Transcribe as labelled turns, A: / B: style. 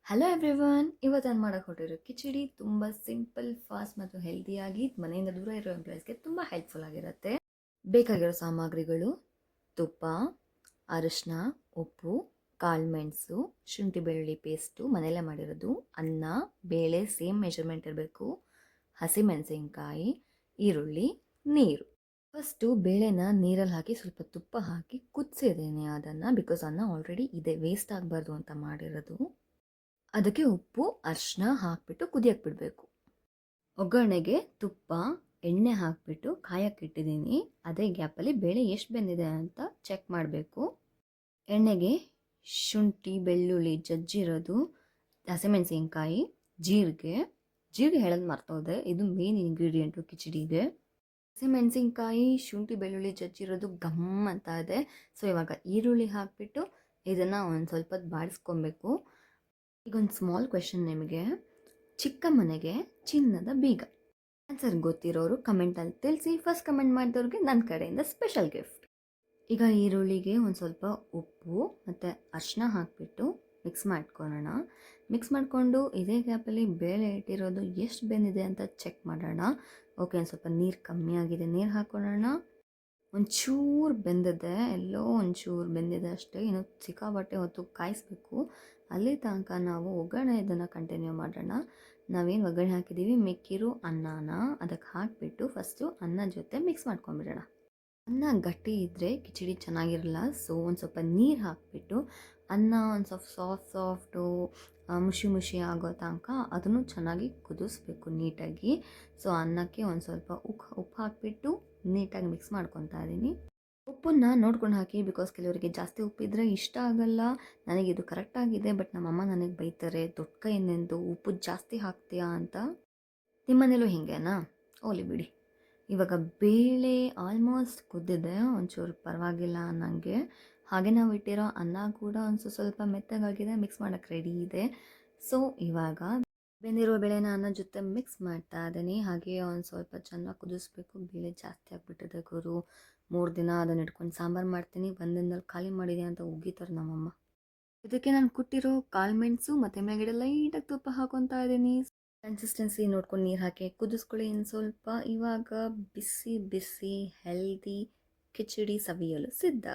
A: Hello everyone, ಇವತ್ತು ನಾನು ಮಾಡೋಕೆ ಹೊರಟಿರೋ ಕಿಚಡಿ ತುಂಬ ಸಿಂಪಲ್, ಫಾಸ್ಟ್ ಮತ್ತು ಹೆಲ್ದಿಯಾಗಿ ಮನೆಯಿಂದ ದೂರ ಇರೋ ಎಂಪ್ಲಾಯೀಸ್ಗೆ ತುಂಬ ಹೆಲ್ಪ್ಫುಲ್ ಆಗಿರುತ್ತೆ. ಬೇಕಾಗಿರೋ ಸಾಮಗ್ರಿಗಳು: ತುಪ್ಪ, ಅರಿಶಿನ, ಉಪ್ಪು, ಕಾಳುಮೆಣಸು, ಶುಂಠಿ ಬೆಳ್ಳುಳ್ಳಿ ಪೇಸ್ಟು ಮನೆಯಲ್ಲೇ ಮಾಡಿರೋದು, ಅನ್ನ, ಬೇಳೆ ಸೇಮ್ ಮೆಷರ್ಮೆಂಟ್ ಇರಬೇಕು, ಹಸಿಮೆಣಸಿನ್ಕಾಯಿ, ಈರುಳ್ಳಿ, ನೀರು. ಫಸ್ಟು ಬೇಳೆನ ನೀರಲ್ಲಿ ಹಾಕಿ ಸ್ವಲ್ಪ ತುಪ್ಪ ಹಾಕಿ ಕುದಿಸಿದ್ದೇನೆ ಅದನ್ನು, ಬಿಕಾಸ್ ಅನ್ನ ಆಲ್ರೆಡಿ ಇದೆ, ವೇಸ್ಟ್ ಆಗಬಾರ್ದು ಅಂತ ಮಾಡಿರೋದು. ಅದಕ್ಕೆ ಉಪ್ಪು, ಅರಿಶಿನ ಹಾಕಿಬಿಟ್ಟು ಕುದಿಯಕ್ಕೆ ಬಿಡಬೇಕು. ಒಗ್ಗರಣೆಗೆ ತುಪ್ಪ, ಎಣ್ಣೆ ಹಾಕಿಬಿಟ್ಟು ಕಾಯಕ್ಕಿಟ್ಟಿದ್ದೀನಿ. ಅದೇ ಗ್ಯಾಪಲ್ಲಿ ಬೇಳೆ ಎಷ್ಟು ಬೆಂದಿದೆ ಅಂತ ಚೆಕ್ ಮಾಡಬೇಕು. ಎಣ್ಣೆಗೆ ಶುಂಠಿ ಬೆಳ್ಳುಳ್ಳಿ ಜಜ್ಜಿರೋದು, ಹಸಿಮೆಣಸಿನ್ಕಾಯಿ, ಜೀರಿಗೆ ಹೇಳೋದು ಮರ್ತೋದೆ, ಇದು ಮೇನ್ ಇಂಗ್ರೀಡಿಯೆಂಟು ಕಿಚಡಿಗೆ. ಹಸಿಮೆಣಸಿನ್ಕಾಯಿ, ಶುಂಠಿ ಬೆಳ್ಳುಳ್ಳಿ ಜಜ್ಜಿರೋದು ಗಮ್ ಅಂತ ಇದೆ. ಸೊ ಇವಾಗ ಈರುಳ್ಳಿ ಹಾಕಿಬಿಟ್ಟು ಇದನ್ನು ಒಂದು ಸ್ವಲ್ಪ ಬಾಡಿಸ್ಕೊಬೇಕು. ಈಗ ಒಂದು ಸ್ಮಾಲ್ ಕ್ವೆಶನ್ ನಿಮಗೆ: ಚಿಕ್ಕ ಮನೆಗೆ ಚಿನ್ನದ ಬೀಗ. ಆನ್ಸರ್ ಗೊತ್ತಿರೋರು ಕಮೆಂಟಲ್ಲಿ ತಿಳಿಸಿ. ಫಸ್ಟ್ ಕಮೆಂಟ್ ಮಾಡಿದವ್ರಿಗೆ ನನ್ನ ಕಡೆಯಿಂದ ಸ್ಪೆಷಲ್ ಗಿಫ್ಟ್. ಈಗ ಈರುಳ್ಳಿಗೆ ಒಂದು ಸ್ವಲ್ಪ ಉಪ್ಪು ಮತ್ತು ಅರಿಶಿನ ಹಾಕಿಬಿಟ್ಟು ಮಿಕ್ಸ್ ಮಾಡ್ಕೊಳ್ಳೋಣ. ಮಿಕ್ಸ್ ಮಾಡಿಕೊಂಡು ಇದೇ ಗ್ಯಾಪಲ್ಲಿ ಬೇಳೆ ಇಟ್ಟಿರೋದು ಎಷ್ಟು ಬೆಂದಿದೆ ಅಂತ ಚೆಕ್ ಮಾಡೋಣ. ಓಕೆ, ಒಂದು ಸ್ವಲ್ಪ ನೀರು ಕಮ್ಮಿ ಆಗಿದೆ, ನೀರು ಹಾಕ್ಕೊಳ್ಳೋಣ. ಒಂಚೂರು ಬೆಂದಿದೆ, ಎಲ್ಲೋ ಒಂಚೂರು ಬೆಂದಿದೆ ಅಷ್ಟೇ, ಇನ್ನು ಸಿಕ್ಕಾಬಟ್ಟೆ ಹೊತ್ತು ಕಾಯಿಸ್ಬೇಕು. ಅಲ್ಲಿ ತನಕ ನಾವು ಒಗ್ಗರಣೆ ಇದನ್ನು ಕಂಟಿನ್ಯೂ ಮಾಡೋಣ. ನಾವೇನು ಒಗ್ಗರಣೆ ಹಾಕಿದ್ದೀವಿ, ಮಿಕ್ಕಿರೋ ಅನ್ನನ ಅದಕ್ಕೆ ಹಾಕಿಬಿಟ್ಟು ಫಸ್ಟು ಅನ್ನ ಜೊತೆ ಮಿಕ್ಸ್ ಮಾಡ್ಕೊಂಬಿಡೋಣ. ಅನ್ನ ಗಟ್ಟಿ ಇದ್ದರೆ ಕಿಚಡಿ ಚೆನ್ನಾಗಿರಲ್ಲ. ಸೊ ಒಂದು ಸ್ವಲ್ಪ ನೀರು ಹಾಕಿಬಿಟ್ಟು ಅನ್ನ ಒಂದು ಸ್ವಲ್ಪ ಸಾಫ್ಟು ಮುಷಿ ಆಗೋ ತನಕ ಅದನ್ನು ಚೆನ್ನಾಗಿ ಕುದಿಸ್ಬೇಕು ನೀಟಾಗಿ. ಸೊ ಅನ್ನಕ್ಕೆ ಒಂದು ಸ್ವಲ್ಪ ಉಪ್ಪು ಹಾಕಿಬಿಟ್ಟು ನೀಟಾಗಿ ಮಿಕ್ಸ್ ಮಾಡ್ಕೊತಾ ಇದ್ದೀನಿ. ಉಪ್ಪನ್ನ ನೋಡ್ಕೊಂಡು ಹಾಕಿ, ಬಿಕಾಸ್ ಕೆಲವರಿಗೆ ಜಾಸ್ತಿ ಉಪ್ಪಿದ್ರೆ ಇಷ್ಟ ಆಗಲ್ಲ. ನನಗಿದು ಕರೆಕ್ಟಾಗಿದೆ, ಬಟ್ ನಮ್ಮಮ್ಮ ನನಗೆ ಬೈತಾರೆ, ದೊಡ್ಡ ಕೈಯಿಂದೆಂದು ಉಪ್ಪು ಜಾಸ್ತಿ ಹಾಕ್ತೀಯಾ ಅಂತ. ನಿಮ್ಮನೇಲೂ ಹಿಂಗೇನಾ? ಓಲಿ ಬಿಡಿ. ಇವಾಗ ಬೇಳೆ ಆಲ್ಮೋಸ್ಟ್ ಕುದ್ದಿದೆ, ಒಂಚೂರು ಪರವಾಗಿಲ್ಲ ಅನ್ನಂಗೆ. ಹಾಗೆ ನಾವು ಇಟ್ಟಿರೋ ಅನ್ನ ಕೂಡ ಒಂದು ಸ್ವಲ್ಪ ಮೆತ್ತಗಾಗಿದೆ, ಮಿಕ್ಸ್ ಮಾಡೋಕ್ಕೆ ರೆಡಿ ಇದೆ. ಸೊ ಇವಾಗ ಬೆಂದಿರುವ ಬೇಳೆನ ಅನ್ನ ಜೊತೆ ಮಿಕ್ಸ್ ಮಾಡ್ತಾ ಇದ್ದೀನಿ. ಹಾಗೆ ಒಂದು ಸ್ವಲ್ಪ ಚೆನ್ನಾಗಿ ಕುದಿಸ್ಬೇಕು. ಬೇಳೆ ಜಾಸ್ತಿ ಆಗಿಬಿಟ್ಟಿದೆ ಗುರು, 3 ದಿನ ಅದನ್ನು ಇಟ್ಕೊಂಡು ಸಾಂಬಾರು ಮಾಡ್ತೀನಿ, 1 ದಿನದಲ್ಲಿ ಖಾಲಿ ಮಾಡಿದೆ ಅಂತ ಉಗೀತಾರೆ ನಮ್ಮಮ್ಮ. ಇದಕ್ಕೆ ನಾನು ಕುಟ್ಟಿರೋ ಕಾಳುಮೆಣಸು ಮತ್ತು ಮೇಲ್ಗಡೆ ಲೈಟಾಗಿ ತುಪ್ಪ ಹಾಕೊತಾ ಇದ್ದೀನಿ. ಕನ್ಸಿಸ್ಟೆನ್ಸಿ ನೋಡ್ಕೊಂಡು ನೀರು ಹಾಕಿ ಕುದಿಸ್ಕೊಳ್ಳಿ ಇನ್ನು ಸ್ವಲ್ಪ. ಇವಾಗ ಬಿಸಿ ಬಿಸಿ ಹೆಲ್ದಿ ಕಿಚಡಿ ಸವಿಯಲು ಸಿದ್ಧ.